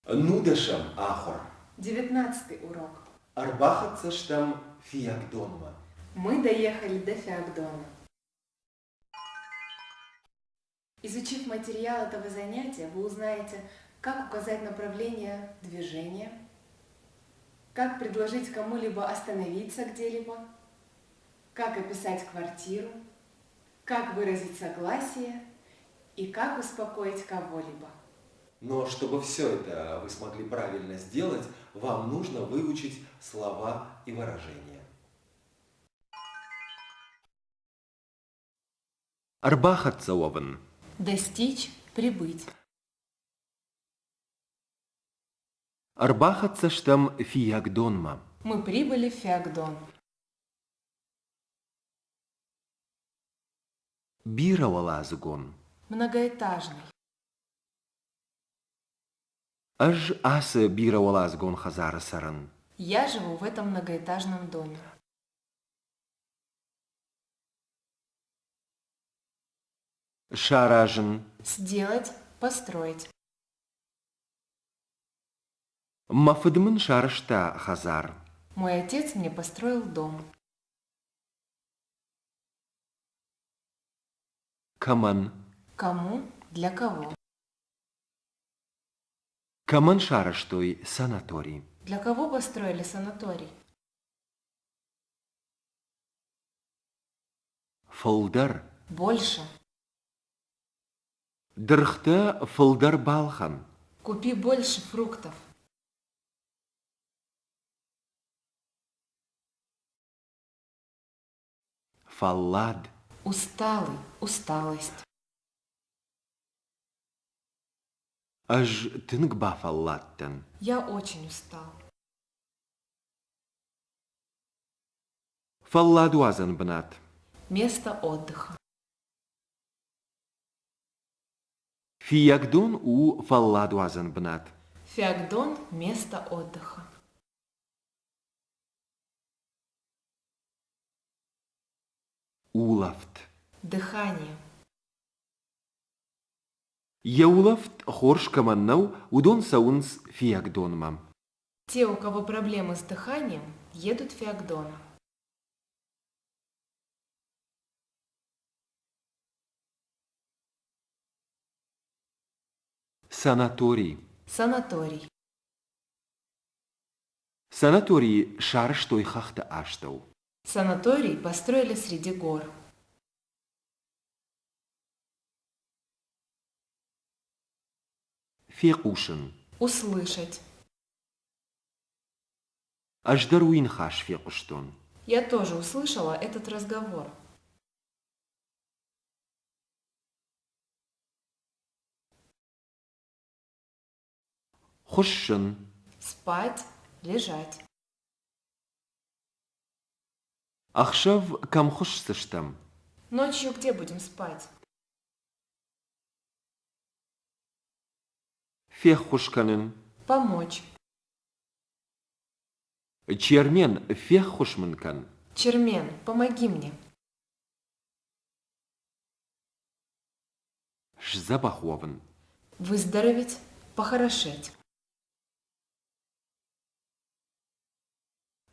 Нудешем ахор. 19 урок. Арбахатцештам фиагдонма. Мы доехали до Феогдона. Изучив материал этого занятия, вы узнаете, как указать направление движения, как предложить кому-либо остановиться где-либо, как описать квартиру, как выразить согласие и как успокоить кого-либо. Но чтобы все это вы смогли правильно сделать, вам нужно выучить слова и выражения. Арбахатцеовен. Достичь, прибыть. Арбахатцештам фиагдонма. Мы прибыли в Феогдон. Биравалазгон. Многоэтажный. Аж асы биравалазгон хазарасаран. Я живу в этом многоэтажном доме. Шаражен. Сделать, построить. Мафыдмын шарышта хазар. Мой отец мне построил дом. Каман. Кому? Для кого? Каман шарыштой санаторий. Для кого построили санаторий? Фолдар. Больше. Дырхта фолдар балхан. Купи больше фруктов. Фаллад. Усталый, усталость. Аж тынгба фаллаттен. Я очень устал. Фалладу азан бнат. Место отдыха. Фиагдон у фалладу азан бнат. Феогдон – место отдыха. Улафт. Дыхание. Яулафт хорш каманнау удон саунс фиагдонма. Те, у кого проблемы с дыханием, едут в Феогдон. Санаторий. Санаторий. Санаторий шарштой хахта аштау. Санаторий построили среди гор. Фекушен. Услышать. Аждаруин хаш фекуштон. Я тоже услышала этот разговор. Хушшен. Спать, лежать. Ахшав кам хушсыштам. Ночью где будем спать? Феххушканен. Помочь. Чермен феххушманкан. Чермен, помоги мне. Шзабахован. Выздороветь, похорошеть.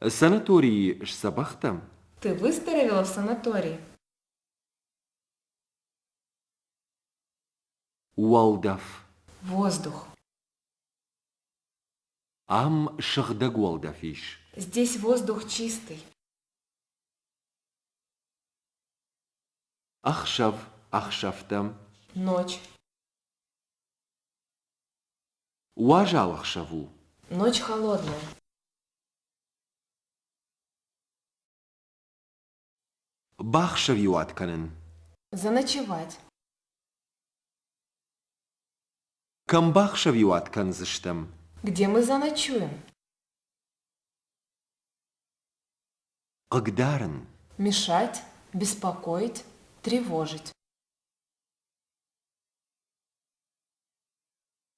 Санаторий шзабахтам. Ты выздоровела в санатории? Уалдаф. Воздух. Ам шахдагуалдафиш. Здесь воздух чистый. Ахшав. Ахшафтам. Ночь. Уажал ахшаву. Ночь холодная. Бахшавюатканен. Заночевать. Камбахшавюатканзыштам. Где мы заночуем? Агдарен. Мешать, беспокоить, тревожить.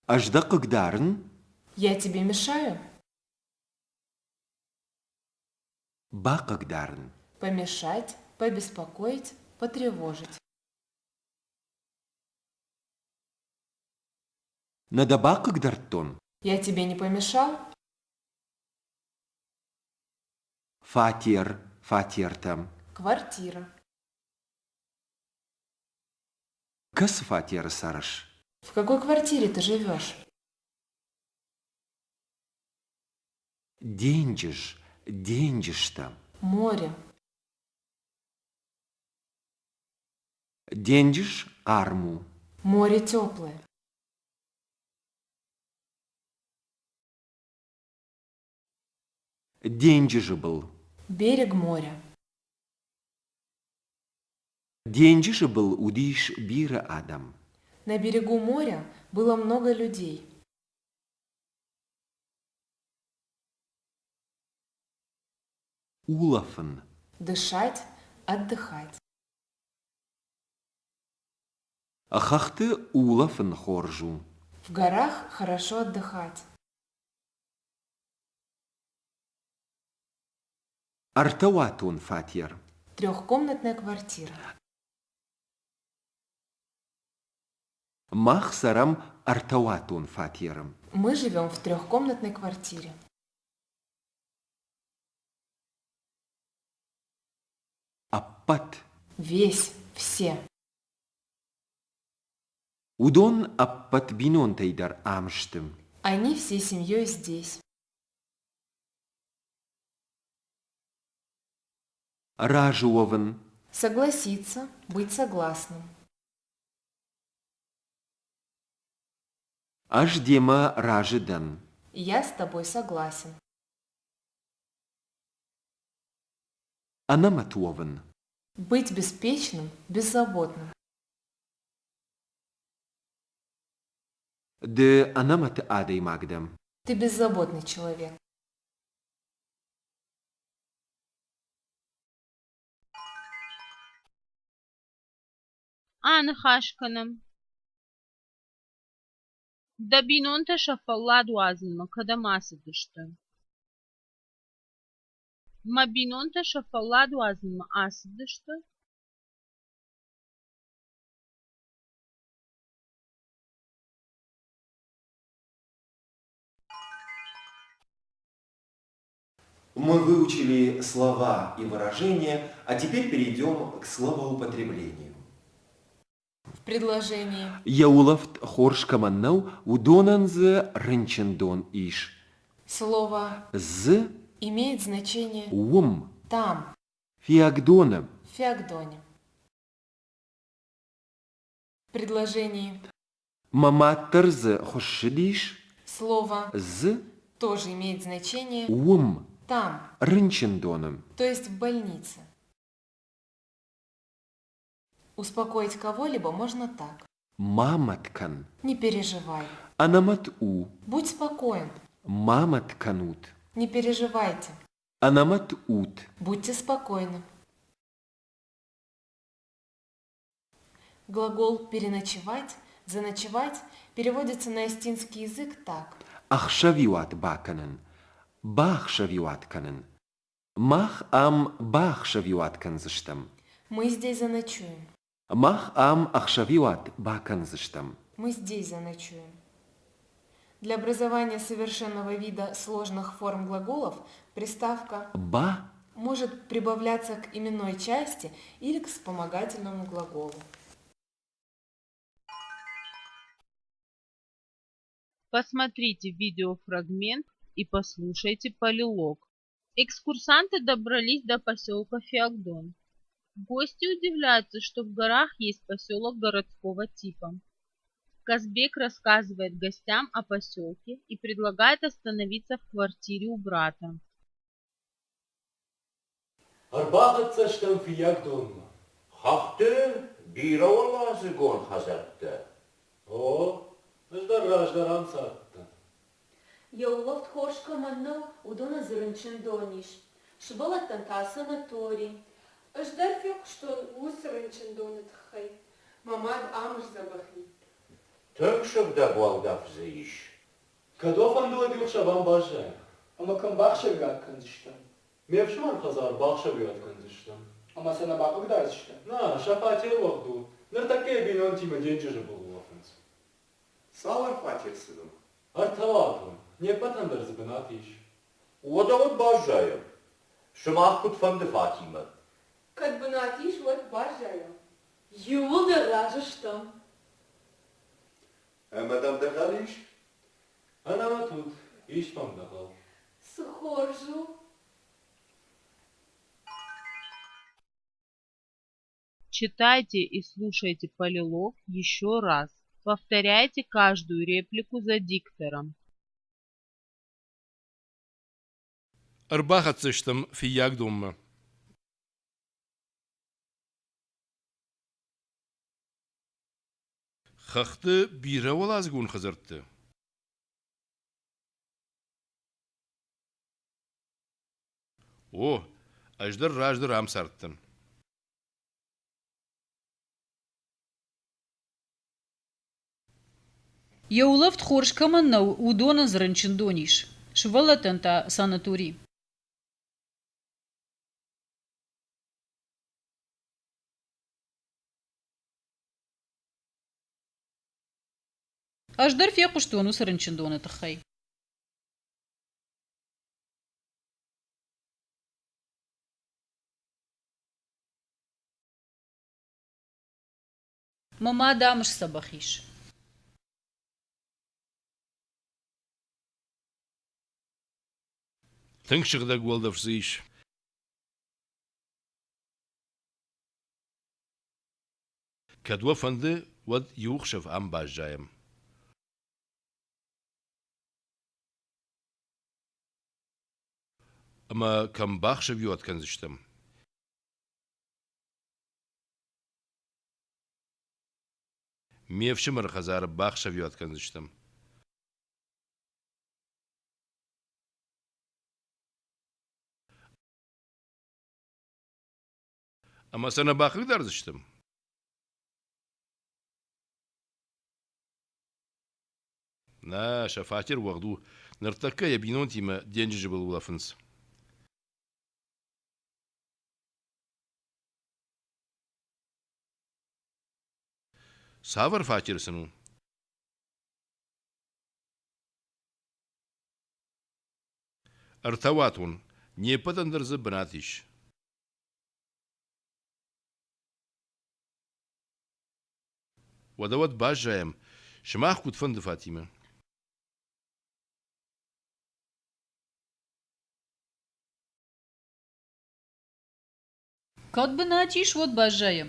Ажда агдарен. Я тебе мешаю? Бак агдарен. Помешать, побеспокоить, потревожить. Надабак агдартон. Я тебе не помешал? Фатир, фатиртам. Квартира. Кас фатир сарыш. В какой квартире ты живешь? Деньжиш, деньжиштам. Море. Деньжиш арму. Море теплое. Деньжиш был. Берег моря. Деньжиш был удиш бира адам. На берегу моря было много людей. Улафен. Дышать, отдыхать. Ахахты улафен хоржу. В горах хорошо отдыхать. Артаватун фатир. Трехкомнатная квартира. Махсарам артаватун фатирам. Мы живем в трехкомнатной квартире. Аппат. Весь, все. Удон аппат бинон тейдар амштым. Они всей семьей здесь. Ражуован. Согласиться, быть согласным. Аждема ражидан. Я с тобой согласен. Анаматуован. Быть беспечным, беззаботным. Д анамат адей магдам. Ты беззаботный человек. Anı haşkınım. Da binonte şafallad wazın kada ması düştü. Ma binonte şafallad wazın ası düştü. Мы выучили слова и выражения, а теперь перейдем к словоупотреблению. В предложении Яулафт хоршкаманнау удонанзе рынчендон иш. слово З имеет значение ум там, фиагдоном. в Феогдоне. В предложении Маматтарзе хошидиш. слово З тоже имеет значение ум там, рынчендоном. то есть в больнице. Успокоить кого-либо можно так. Маматкан. Не переживай. Анамат у. Будь спокоен. Маматканут. Не переживайте. Анамат ут. Будьте спокойны. Глагол «переночевать», «заночевать» переводится на эстинский язык так. Ахшавиуат баканен. Бахшавиуатканен. Мах ам бахшавиуатканзыштам. Мы здесь заночуем. Мах ам ахшавиуат баканзыштам. Мы здесь заночуем. Для образования совершенного вида сложных форм глаголов приставка Ба может прибавляться к именной части или к вспомогательному глаголу. Посмотрите видеофрагмент и послушайте полилог. Экскурсанты добрались до поселка Феогдон. Гости удивляются, что в горах есть поселок городского типа. Казбек рассказывает гостям о поселке и предлагает остановиться в квартире у брата. Arba'at stem Fiagdon. Haftı bir oğlası gon hasattı. O, Ждар раждаран сатты. Яулофт хоршка маннау удона зырынчын дониш. Шыбалаттан та санаторий. Ждар фек, что усрынчын донет хай. Мамад амш забахни. Tökşüp de boğdafzı iş. Кадофан дуадил шабан баже. Ama kan bakşa bir atkınzıştım. Mevşman hazar bakşa bir atkınzıştım. Ama sana bakıp ders işte. Na, şafatir vaqdu. Nır takke binon time деньги же был лофенц. Салар фатир сыдым. Artavātum, nie patandars binātīšu. O da вот бажаю. Шумах кут фан де Фатима. Kad banātīšu, ot bažēju. Юлда ражишта. Мадам Дахалиш? Anama tut, işmam daqal. Схожу. Читайте и слушайте полилог еще раз. Повторяйте каждую реплику за диктором. أربعة في يقدم خخت بيرا ولا زقون خزرت أوه أجدر راجدر عم سرتن Еулафт хорш каманнау удона зранчин дониш. Швалатента санатури. Аждар фия куштону сранчин дона тахай. Мама дамыш сабахиш. تنشغ دا قول دفزيش كدوا فند ود يوخشف عم باجايم أما كم باخشف يوت كنزشتم ميفشمر خزار باخشف يوت كنزشتم أما سنة باخر درزشتم نا شفاتر وغدو نرتكا يبينون تيما دينجبل ولا فنس سافر فاتر سنو ارتواتون نيبتن درز بناتيش ودوت باجايم شماخ كنت فند فاطمة Как бы натиш вот бажаем.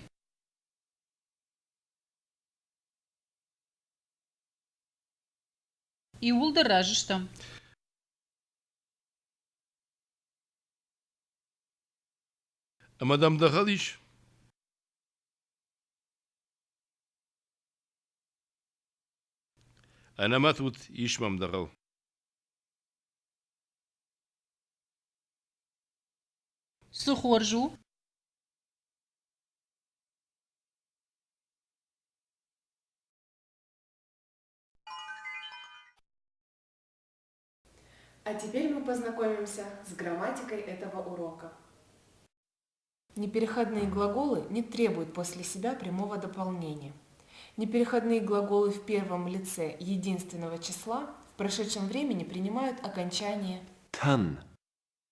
И улда ражиш там. А мадам Дахалиш أنا ما توت يشمم دغل Сухоржу. А теперь мы познакомимся с грамматикой этого урока. Непереходные глаголы не требуют после себя прямого дополнения. Непереходные глаголы в первом лице единственного числа в прошедшем времени принимают окончание Тан.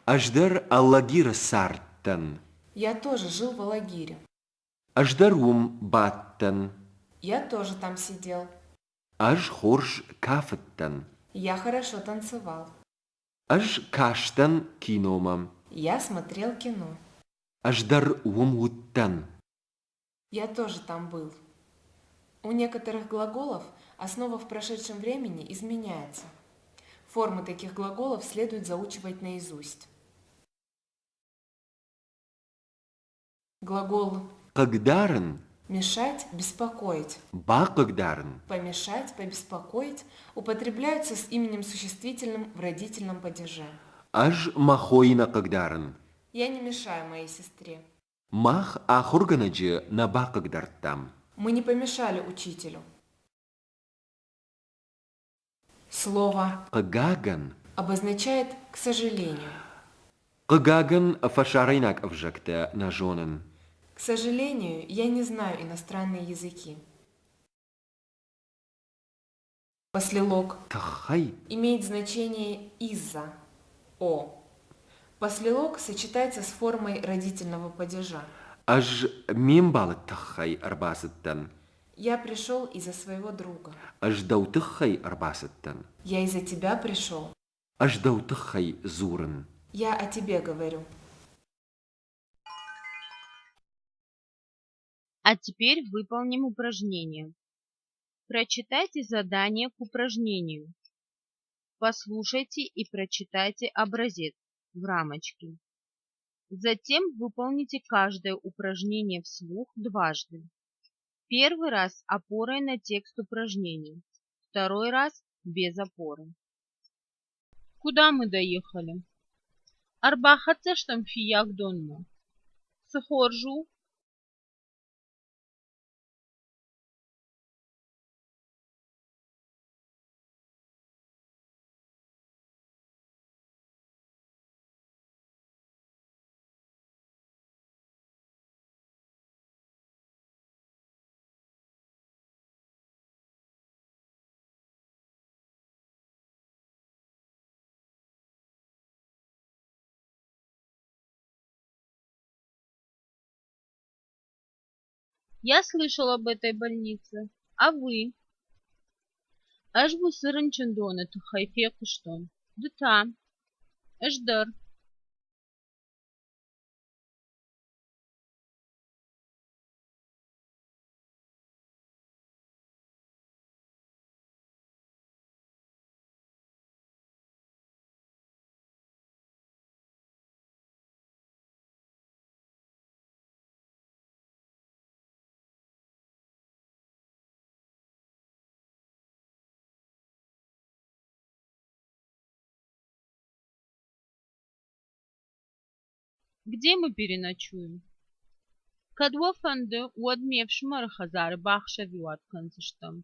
Аждар аллагир сартан. «Я тоже жил в Алагире». Аждарум баттан. «Я тоже там сидел». Аж хорш кафаттан. «Я хорошо танцевал». Аж каштан киномам. «Я смотрел кино». Аждар умуттан. «Я тоже там был». У некоторых глаголов основа в прошедшем времени изменяется. Формы таких глаголов следует заучивать наизусть. Глагол Кагдаран. «мешать», «беспокоить», Бакагдаран. «помешать», «побеспокоить» употребляются с именем существительным в родительном падеже. Аж махойна кагдаран. «Я не мешаю моей сестре». Мах ахурганаджи на бакагдартам. Мы не помешали учителю. Слово Кагаган. обозначает «к сожалению». Кагаган фашаринак авжакта нажонан. К сожалению, я не знаю иностранные языки. Послелог Тхай. имеет значение «из-за» «о». Послелог сочетается с формой родительного падежа. Аж мембалы тхай арбасыттан. Я пришел из-за своего друга. Аж даутхай арбасыттан. Я из-за тебя пришел. Аж даутхай зурын. Я о тебе говорю. А теперь выполним упражнение. Прочитайте задание к упражнению. Послушайте и прочитайте образец в рамочке. Затем выполните каждое упражнение вслух дважды. Первый раз опорой на текст упражнений, второй раз без опоры. Куда мы доехали? Арбахаться штам фияк донма. Схоржу. Я слышал об этой больнице. А вы? Аж бу сырынчындоны тухайфе куштон. Дыта. Эждар. Где мы переночуем? Кадвофанды уадмевшмар хазар бахшавиуат канцыштам.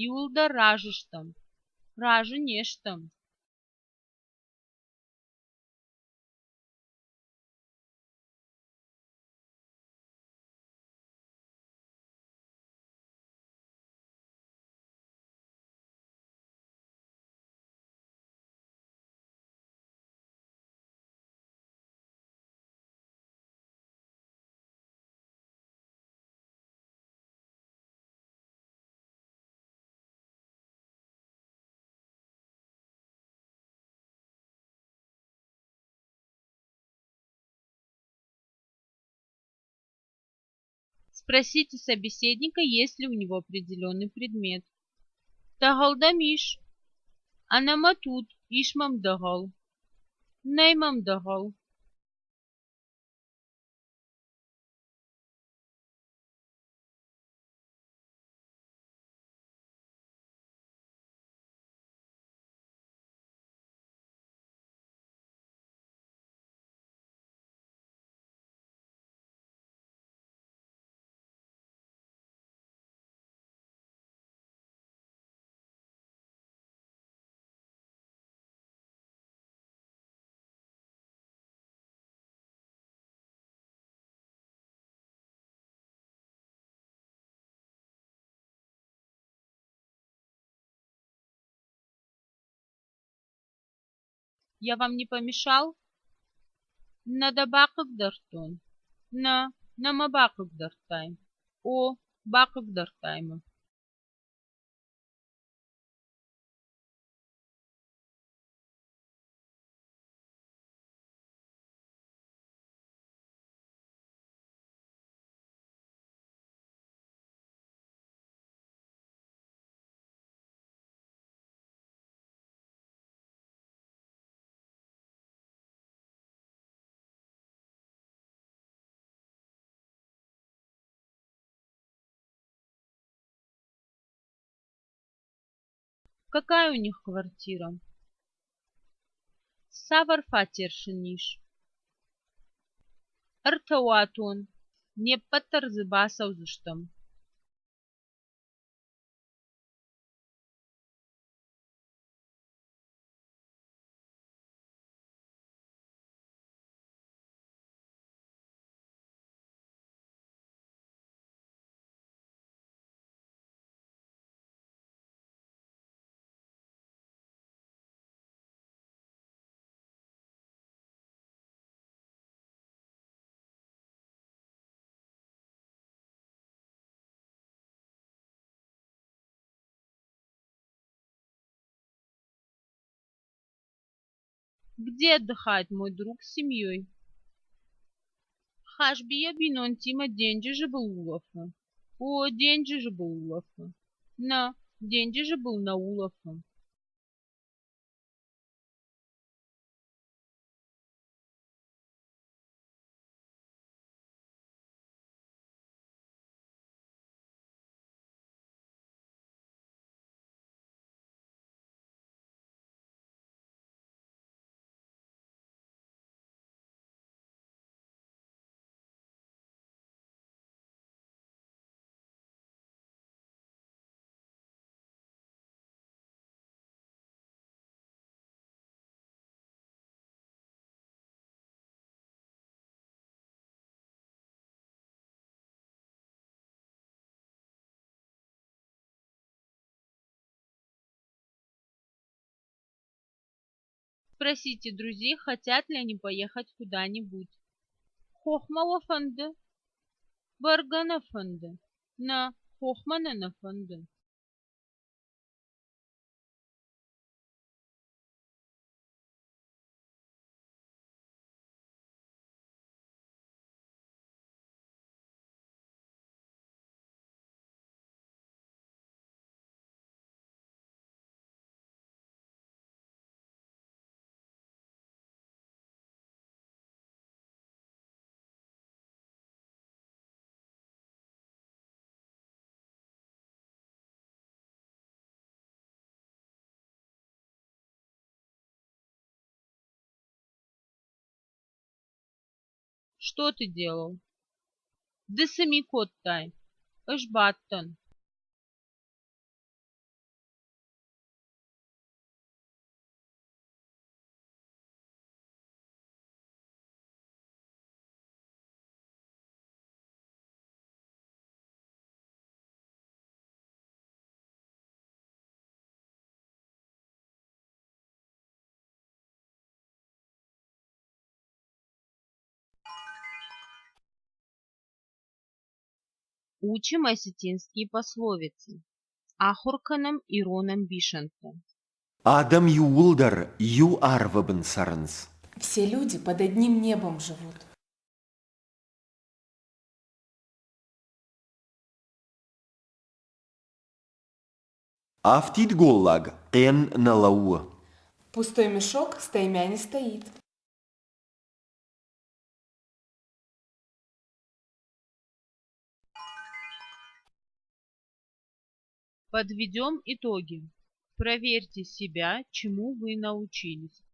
Иулда ражыштам. Ражы нештам. Спросите собеседника, есть ли у него определенный предмет. Тагалдамиш. Анаматут. Ишмам дагал. Неймам дагал. Я вам не помешал? Надо бакак дартон. На мабакак дартайм. О, бакак дартайма. Какая у них квартира? Савар фатершиниш. Артауатон. Не паттарзыбасаузыштам. Где отдыхает мой друг с семьей? Хашбия бинон тима деньги же был уловно. О, деньги же был уловно. На, деньги же был на уловно. Спросите друзей, хотят ли они поехать куда-нибудь. Хохмала фанды, баргана фанды, на хохмана на фанды. Что ты делал? Десами коттай, эшбаттон. Учим осетинские пословицы. Ахурканом и Роном Бишенто. Адам юулдар ю арвабн сарнс. Все люди под одним небом живут. Афтит голлаг эн налау. Пустой мешок стаймя не стоит. Подведем итоги. Проверьте себя, чему вы научились.